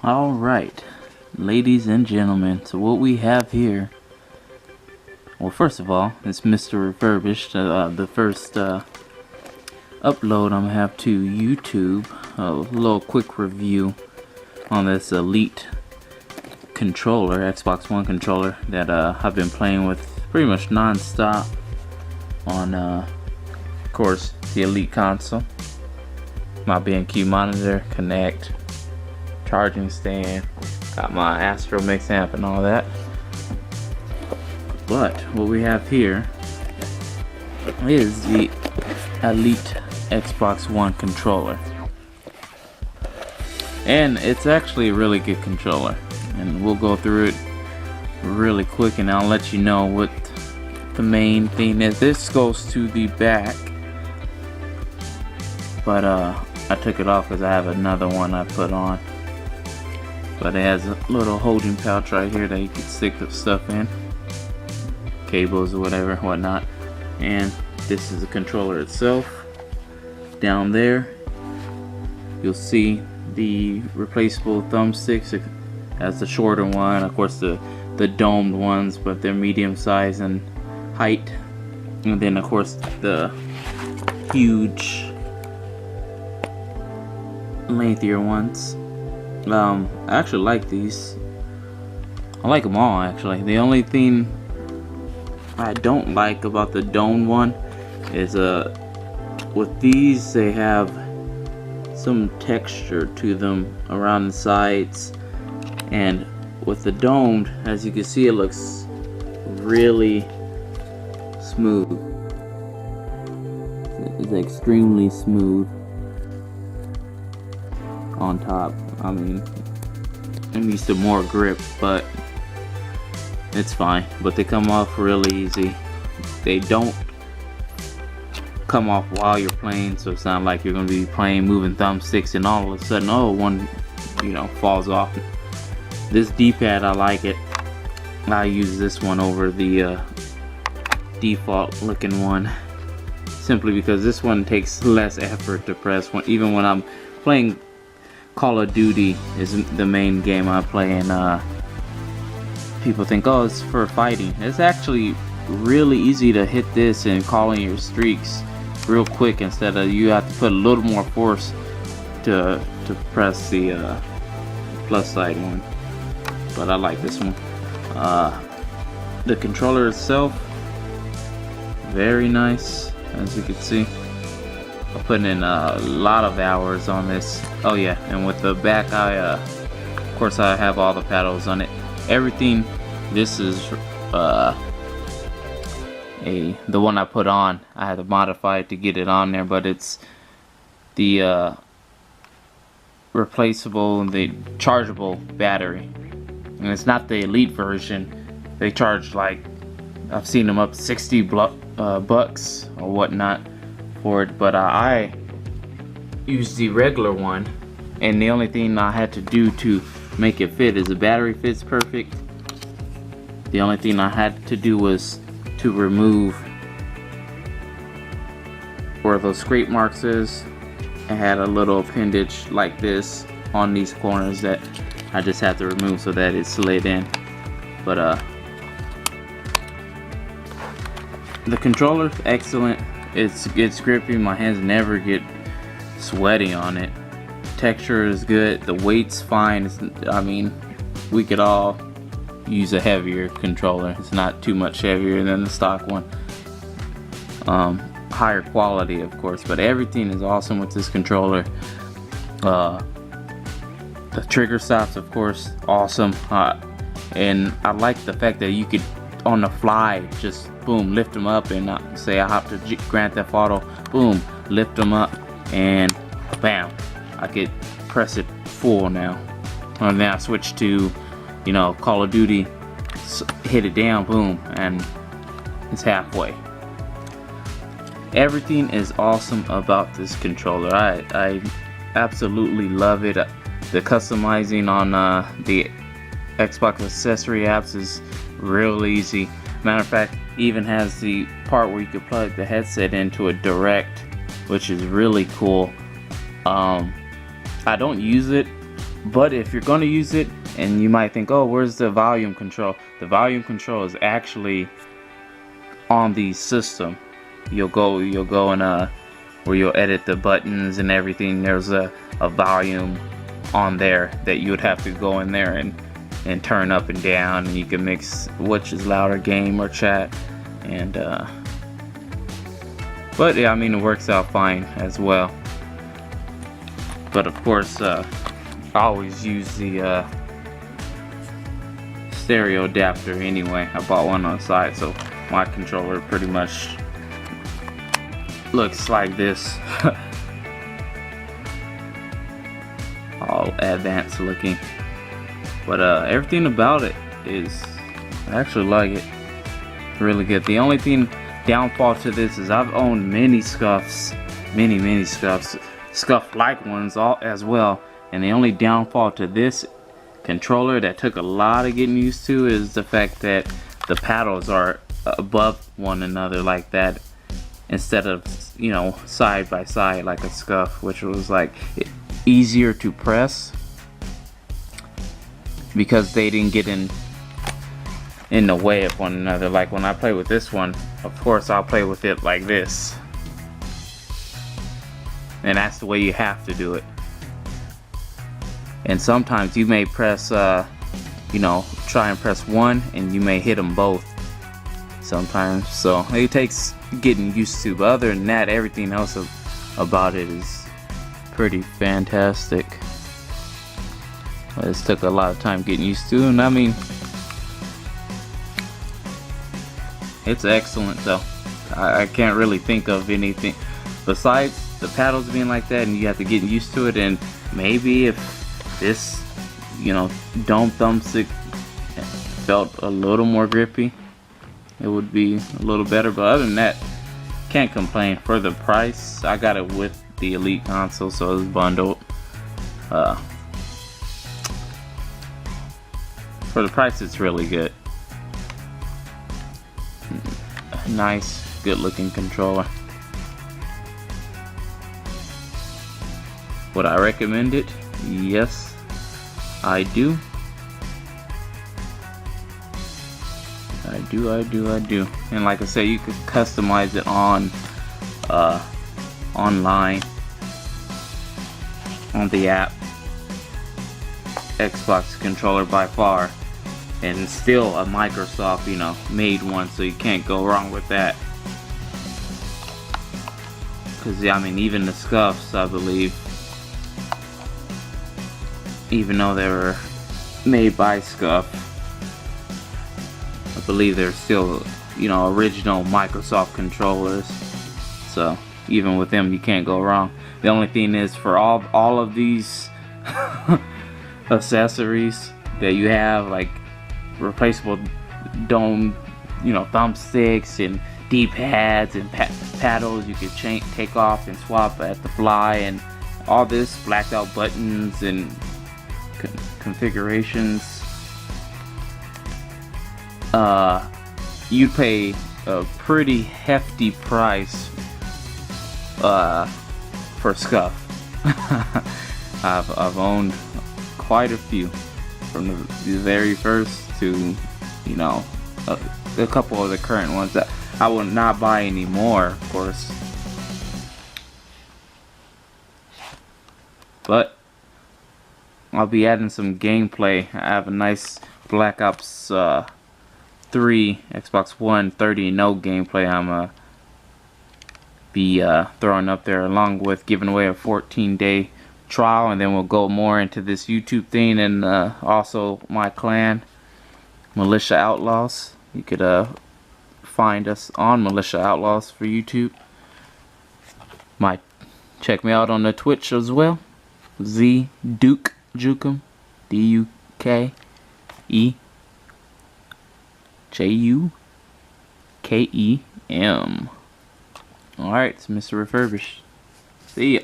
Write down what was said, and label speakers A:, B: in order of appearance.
A: Alright, ladies and gentlemen, so what we have here, well, first of all, it's Mr. Refurbished, the first upload I'm gonna have to YouTube. A little quick review on this Elite controller, Xbox One controller, that I've been playing with pretty much non-stop on, of course, the Elite console. My BenQ monitor, Connect, charging stand, got my Astro Mix amp and all that. But what we have here is the Elite Xbox One controller, and it's actually a really good controller, and we'll go through it really quick and I'll let you know what the main thing is. This goes to the back, but I took it off because I have another one I put on. But it has a little holding pouch right here that you can stick the stuff in, cables or whatever, whatnot. And this is the controller itself. Down there, you'll see the replaceable thumbsticks. It has the shorter one, of course the domed ones, but they're medium size and height. And then of course the huge, lengthier ones. I actually like these. I like them all actually. The only thing I don't like about the dome one is with these they have some texture to them around the sides, and with the domed, as you can see, it looks really smooth. It's extremely smooth on top. I mean, I'm used to more grip, but it's fine. But they come off really easy. They don't come off while you're playing, so it's not like you're gonna be playing, moving thumbsticks, and all of a sudden, oh, one, falls off. This D-pad, I like it. I use this one over the default looking one, simply because this one takes less effort to press. Even when I'm playing Call of Duty is the main game I play, and people think, oh, it's for fighting. It's actually really easy to hit this and call in your streaks real quick, instead of you have to put a little more force to press the plus side one. But I like this one. The controller itself, very nice, as you can see. I'm putting in a lot of hours on this. Oh yeah, and with the back, of course I have all the paddles on it. Everything. This is the one I put on. I had to modify it to get it on there, but it's the replaceable, the chargeable battery, and it's not the Elite version. They charge, like, I've seen them up 60 bucks or whatnot for it, but I used the regular one, and the only thing I had to do to make it fit is the battery fits perfect. The only thing I had to do was to remove where those scrape marks is. I had a little appendage like this on these corners that I just had to remove so that it slid in. But the controller, excellent. It's grippy. My hands never get sweaty on it. Texture is good. The weight's fine. I mean, we could all use a heavier controller. It's not too much heavier than the stock one. Higher quality, of course, but everything is awesome with this controller. The trigger stops, of course, awesome. And I like the fact that you could, on the fly, just boom, lift them up, and say I hop to Grand Theft Auto, boom, lift them up, and bam, I could press it full now. And then I switch to, Call of Duty, hit it down, boom, and it's halfway. Everything is awesome about this controller. I absolutely love it. The customizing on the Xbox accessory apps is real easy. Matter of fact, even has the part where you can plug the headset into it direct, which is really cool. I don't use it But if you're gonna use it, and you might think, oh, where's the volume control? The volume control is actually on the system. You'll go and where you'll edit the buttons and everything. There's a volume on there that you would have to go in there and turn up and down, and you can mix which is louder, game or chat. And but yeah, I mean, it works out fine as well. But of course, I always use the stereo adapter anyway. I bought one on the side, so my controller pretty much looks like this. All advanced looking, but everything about it is, I actually like it, really good. The only thing downfall to this is I've owned many scuffs, many scuffs, scuff like ones as well, and the only downfall to this controller that took a lot of getting used to is the fact that the paddles are above one another like that, instead of, you know, side by side like a scuff, which was like easier to press because they didn't get in the way of one another. Like when I play with this one, of course I'll play with it like this, and that's the way you have to do it. And sometimes you may press you know, try and press one and you may hit them both sometimes, so it takes getting used to. But other than that, everything else about it is pretty fantastic. This took a lot of time getting used to, and I mean, it's excellent though. I can't really think of anything besides the paddles being like that, and you have to get used to it. And maybe if this, you know, dome thumbstick felt a little more grippy, it would be a little better. But other than that, can't complain. For the price, I got it with the Elite console, so it's bundled. For the price, it's really good. Nice, good looking controller. Would I recommend it? Yes, I do. I do. And like I said, you could customize it on online on the app. Xbox controller by far, and still a Microsoft, you know, made one, so you can't go wrong with that. Because I mean, even the scuffs, I believe, even though they were made by Scuff, I believe they're still, you know, original Microsoft controllers. So even with them, you can't go wrong. The only thing is, for all of these accessories that you have, like replaceable dome, you know, thumbsticks and D-pads and paddles, you could take off and swap at the fly, and all this blacked out buttons and configurations. You'd pay a pretty hefty price for Scuff. I've owned quite a few, from the very first to, you know, a couple of the current ones that I will not buy anymore, of course. But I'll be adding some gameplay. I have a nice Black Ops 3 Xbox One 30 no gameplay I'm be throwing up there, along with giving away a 14-day trial, and then we'll go more into this YouTube thing, and also my clan, Militia Outlaws. You could find us on Militia Outlaws for YouTube. Might check me out on the Twitch as well. Z Duke Jukem, DUKEJUKEM. Alright, it's Mr. Refurbished. See ya.